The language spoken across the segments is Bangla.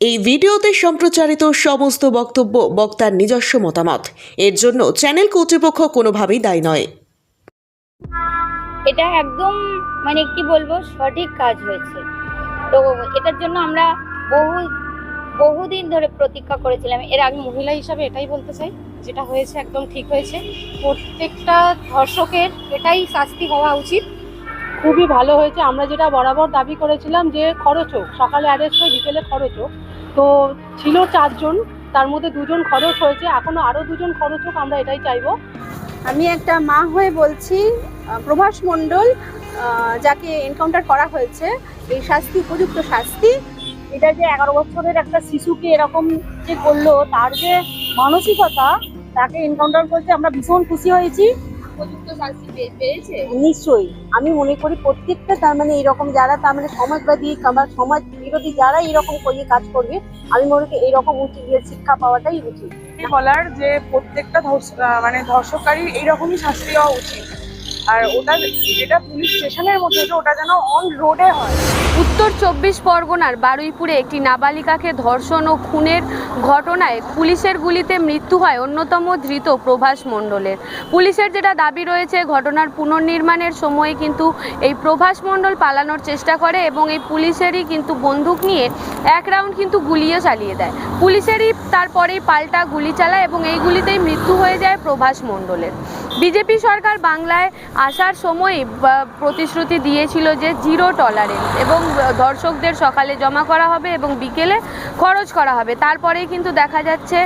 এই ভিডিওতে সম্প্রচারিত সমস্ত বক্তব্য বক্তার নিজস্ব মতামত। এর জন্য চ্যানেল কর্তৃপক্ষ কোনোভাবেই দায়ী নয়। এটা একদম কি বলবো, সঠিক কাজ হয়েছে। তো এটার জন্য আমরা বহুদিন ধরে প্রতীক্ষা করেছিলাম। এর আগে মহিলা হিসাবে এটাই বলতে চাই, যেটা হয়েছে একদম ঠিক হয়েছে। প্রত্যেকটা ধর্ষকের এটাই শাস্তি হওয়া উচিত। খুবই ভালো হয়েছে। আমরা যেটা বরাবর দাবি করেছিলাম যে খরচ হোক, সকালে অ্যারেস্ট হয়ে বিকেলে খরচ হোক, তো ছিল 4 জন, তার মধ্যে 2 জন খরচ হয়েছে, এখনো আরো 2 জন খরচ হোক, আমরা এটাই চাইবো। আমি একটা মা হয়ে বলছি, প্রভাস মণ্ডল যাকে এনকাউন্টার করা হয়েছে, এই শাস্তি উপযুক্ত শাস্তি। এটা যে 11 বছরের একটা শিশুকে এরকম যে করলো, তার যে মানসিকতা, তাকে এনকাউন্টার করতে আমরা ভীষণ খুশি হয়েছি। উপযুক্ত শাস্তি পেয়েছে নিশ্চয়ই আমি মনে করি প্রত্যেকটা এরকম যারা সমাজবাদী বা সমাজ বিরোধী যারা এরকম করে কাজ করবে, আমি মনে করি এইরকম উচিত শিক্ষা পাওয়াটাই উচিত। বলার যে প্রত্যেকটা ধর্ষকারী এইরকমই শাস্তি হওয়া উচিত। আর ওটা যেটা পুলিশ স্টেশনের মধ্যে ওটা যেন অন রোডে হয়। উত্তর 24 পরগনার বারুইপুরে একটি নাবালিকাকে ধর্ষণ ও খুনের ঘটনায় পুলিশের গুলিতে মৃত্যু হয় অন্যতম ধৃত প্রভাস মণ্ডলের। পুলিশের যেটা দাবি রয়েছে, ঘটনার পুনর্নির্মাণের সময় কিন্তু এই প্রভাস মণ্ডল পালানোর চেষ্টা করে এবং এই পুলিশেরই কিন্তু বন্দুক নিয়ে 1 রাউন্ড কিন্তু গুলিও চালিয়ে দেয়। পুলিশেরই তারপরেই পাল্টা গুলি চালায় এবং এই গুলিতেই মৃত্যু হয়ে যায় প্রভাস মণ্ডলের। বিজেপি সরকার বাংলায় আসার সময় প্রতিশ্রুতি দিয়েছিল যে 0 টলারেন্স এবং ধর্ষকদের সকালে জমা করা হবে এবং বিকেলে খরচ করা হবে। তারপরেই কিন্তু দেখা যাচ্ছে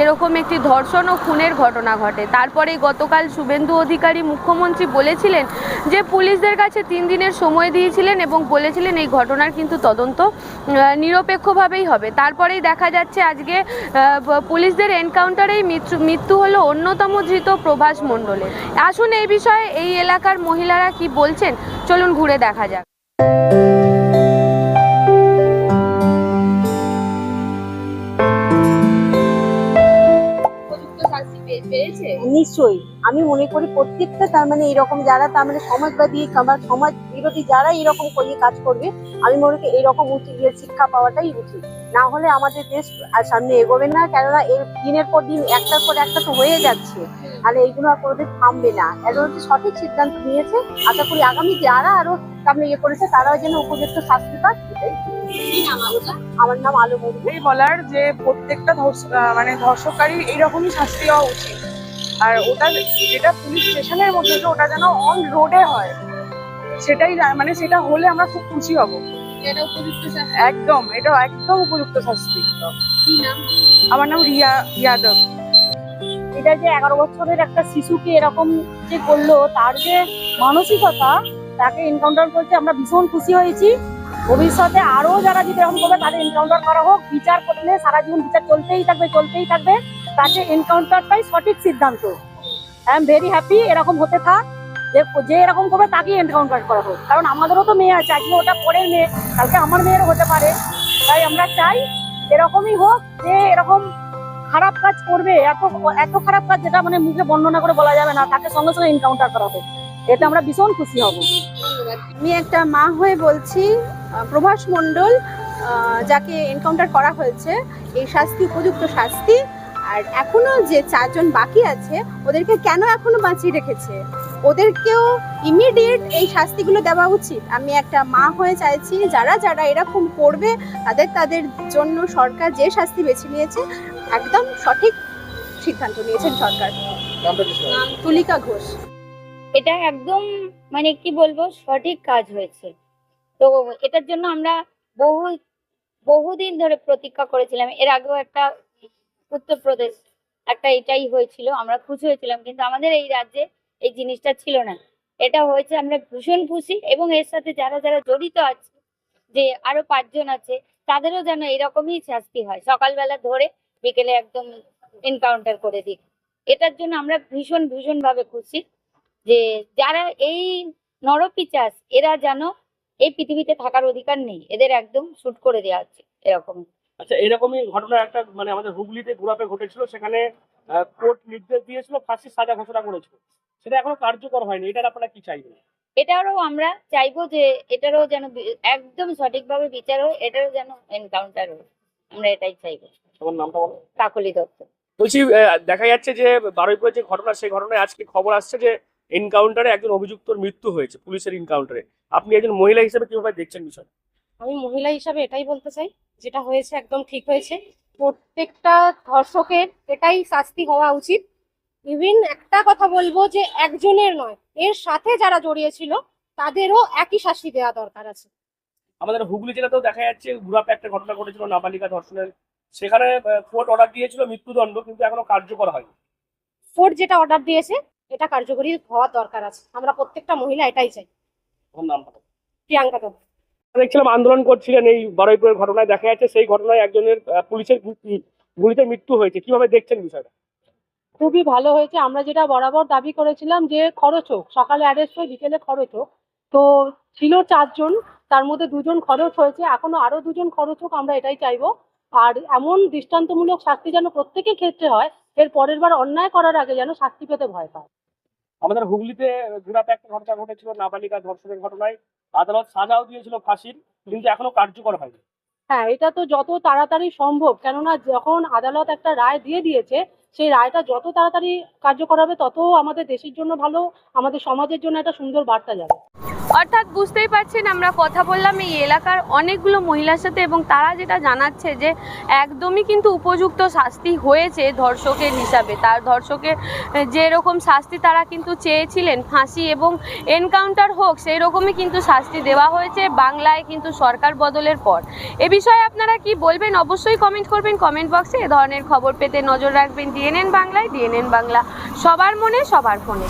এরকম একটি ধর্ষণ ও খুনের ঘটনা ঘটে। তারপরেই গতকাল শুভেন্দু অধিকারী মুখ্যমন্ত্রী বলেছিলেন যে পুলিশদের কাছে 3 দিনের সময় দিয়েছিলেন এবং বলেছিলেন এই ঘটনার কিন্তু তদন্ত নিরপেক্ষভাবেই হবে। তারপরেই দেখা যাচ্ছে আজকে পুলিশদের এনকাউন্টারেই মৃত্যু হলো অন্যতম ধৃত প্রভাস মণ্ডলের। আসুন এই বিষয়ে এই এলাকার মহিলারা কি বলছেন, চলুন ঘুরে দেখা যাক। উপযুক্ত শাস্তি পেয়েছে। নিশ্চয়ই আমি মনে করি প্রত্যেকটা এরকম যারা সমাজবাদী বা সমাজ বিরোধী যারা এরকম করে কাজ করবে, আমি মনে করি এইরকম উচিত শিক্ষা পাওয়াটাই উচিত। না হলে আমাদের দেশ আর সামনে এগোবে না, কেননা এর দিনের পর দিন একটার পর একটা তো হয়ে যাচ্ছে। তাহলে এইগুলো আর কোনোদিন থামবে না। এখন সঠিক সিদ্ধান্ত নিয়েছে। আশা করি আগামী যারা আরো সামনে করেছে তারাও যেন উপযুক্ত শাস্তি পায়। আমার নাম আলো মুর্মু। এই বলার যে প্রত্যেকটা ধর্ষকারী এইরকমই শাস্তি হওয়া উচিত। আর ওটা যেটা পুলিশ স্টেশনের মধ্যে ওটা যেন অন রোডে হয়, সেটাই সেটা হলে আমরা খুব খুশি হব। এটা উপযুক্ত শাস্তি। একদম, এটা একদম উপযুক্ত শাস্তি। কি নাম? আমার নাম রিয়া যাদব। এটা যে 11 বছরের একটা শিশুকে এরকম যে করলো, তার যে মানসিকতা, তাকে এনকাউন্টার করতে আমরা ভীষণ খুশি হয়েছি। ভবিষ্যতে আরো যারা যদি এরকম করবে তাদের এনকাউন্টার করা হোক। বিচার করলে সারা জীবন বিচার চলতেই থাকবে। তাকে এনকাউন্টারটাই সঠিক সিদ্ধান্ত। আই এম ভেরি হ্যাপি এরকম হতে থাক, যে এরকম করবে তাকেই এনকাউন্টার করা হোক। কারণ আমাদেরও তো মেয়ে আছে, আজকে ওটা পরের মেয়ে, কালকে আমার মেয়েরও হতে পারে। তাই আমরা চাই এরকমই হোক, যে এরকম খারাপ কাজ করবে, এত খারাপ কাজ যেটা মুখে বর্ণনা করে বলা যাবে না, তাকে সঙ্গে সঙ্গে এনকাউন্টার করা হোক। এতে আমরা ভীষণ খুশি হব। আমি একটা মা হয়ে বলছি, প্রভাস মণ্ডল যাকে এনকাউন্টার করা হয়েছে, এই শাস্তি উপযুক্ত শাস্তি। আর এখনো যে 4 জন বাকি আছে, ওদেরকে কেন এখনো বাঁচিয়ে রেখেছে? ওদেরকেও ইমিডিয়েট এই শাস্তিগুলো দেওয়া উচিত। আমি একটা মা হয়ে চাইছি যারা যারা এরকম করবে তাদের জন্য সরকার যে শাস্তি বেছে নিয়েছে, একদম সঠিক সিদ্ধান্ত নিয়েছেন সরকার। তুলিকা ঘোষ। এটা একদম কি বলবো, সঠিক কাজ হয়েছে। তো এটার জন্য আমরা বহুদিন ধরে প্রতীক্ষা করেছিলাম। এর আগেও একটা উত্তরপ্রদেশ একটা এটাই হয়েছিল, আমরা খুশি হয়েছিলাম, কিন্তু আমাদের এই রাজ্যে এই জিনিসটা ছিল না। এটা হয়েছে, আমরা ভীষণ খুশি। এবং এর সাথে যারা যারা জড়িত আছে, যে আরো 5 জন আছে, তাদেরও যেন এরকমই শাস্তি হয়, সকালবেলা ধরে বিকেলে একদম এনকাউন্টার করে দিক। এটার জন্য আমরা ভীষণ ভাবে খুশি যে যারা এই নরপিচাস, এরা যেন এই পৃথিবীতে থাকার অধিকার নেই, এদের একদম শুট করে দেওয়া হচ্ছে এরকম। আচ্ছা, এরকমই ঘটনা একটা আমাদের হুগলিতে ঘোরাপে ঘটেছিল। সেখানে কোর্ট নির্দেশ দিয়েছিল, ফাঁসির সাজা ঘোষণা করেছিল, সেটা এখনো কার্যকর হয়নি। এটার আপনারা কি চাইবেন? এটারও আমরা চাইবো যে এটারও যেন একদম সঠিকভাবে বিচার হয়, এটারও যেন এনকাউন্টার হয়। আমরা এটাই চাইবো। তোমার নামটা বলো। কাকলি দত্ত। বলছি দেখা যাচ্ছে যে বারুইপুরের যে ঘটনা, সেই ঘটনায় আজকে খবর আসছে যে এনকাউন্টারে একজন অভিযুক্তর মৃত্যু হয়েছে পুলিশের এনকাউন্টারে। আপনি একজন মহিলা হিসেবে কিভাবে দেখছেন বিষয়টা? আমি মহিলা হিসাবে এটাই বলতে চাই, যেটা হয়েছে একদম ঠিক হয়েছে। প্রত্যেকটা ধর্ষকের এটাই শাস্তি হওয়া উচিত। ইভিন একটা কথা বলবো যে একজনের নয়, এর সাথে যারা জড়িয়ে ছিল তাদেরও একই শাস্তি দেওয়া দরকার আছে। আমাদের হুগলি জেলাতেও দেখা যাচ্ছে গুরাপে একটা ঘটনা ঘটেছিল নাবালিকা ধর্ষণের, সেখানে কোর্ট অর্ডার দিয়েছিল মৃত্যুদণ্ড, কিন্তু এখনো কার্যকর হয়নি। কোর্ট যেটা অর্ডার দিয়েছে এটা কার্যকরী হওয়ার দরকার আছে। আমরা প্রত্যেকটা মহিলা এটাই চাই। তোমার নামটা বলো। প্রিয়াঙ্কা দত্ত। দেখছিলাম আন্দোলন করছিলেন এই বারুইপুরের ঘটনায়, দেখা যাচ্ছে সেই ঘটনায় একজনের পুলিশের গুলিতে মৃত্যু হয়েছে, কিভাবে দেখছেন বিষয়টা? খুবই ভালো হয়েছে। আমরা যেটা বরাবর দাবি করেছিলাম যে খরচ হোক, সকালে অ্যারেস্ট হয়ে বিকেলে খরচ হোক, তো ছিল 4 জন, তার মধ্যে 2 জন খরচ হয়েছে, এখনো আরো 2 জন খরচ হোক, আমরা এটাই চাইবো। আর এমন দৃষ্টান্তমূলক শাস্তি যেন প্রত্যেকের ক্ষেত্রে হয়, এর পরের বার অন্যায় করার আগে যেন শাস্তি পেতে ভয় পায়। আমাদের হুগলিতে গুরাপে একটা ঘটনা ঘটেছিল নাবালিকা ধর্ষণের ঘটনায়, আদালত সাজাও দিয়েছিল ফাঁসির, কিন্তু এখনো কার্যকর হয়নি। হ্যাঁ, এটা তো যত তাড়াতাড়ি সম্ভব, কেননা যখন আদালত একটা রায় দিয়ে দিয়েছে, সেই রায়টা যত তাড়াতাড়ি কার্যকর হবে তত আমাদের দেশের জন্য ভালো, আমাদের সমাজের জন্য একটা সুন্দর বার্তা যাবে। অর্থাৎ বুঝতেই পারছেন, আমরা কথা বললাম এই এলাকার অনেকগুলো মহিলার সাথে এবং তারা যেটা জানাচ্ছে যে একদমই কিন্তু উপযুক্ত শাস্তি হয়েছে ধর্ষকের হিসাবে। তার ধর্ষকের যেরকম শাস্তি তারা কিন্তু চেয়েছিলেন, ফাঁসি এবং এনকাউন্টার হোক, সেই রকমই কিন্তু শাস্তি দেওয়া হয়েছে বাংলায় কিন্তু সরকার বদলের পর। এ বিষয়ে আপনারা কি বলবেন অবশ্যই কমেন্ট করবেন কমেন্ট বক্সে। এ ধরনের খবর পেতে নজর রাখবেন ডিএনএন বাংলায়। ডিএনএন বাংলা, সবার মনে সবার ফোনে।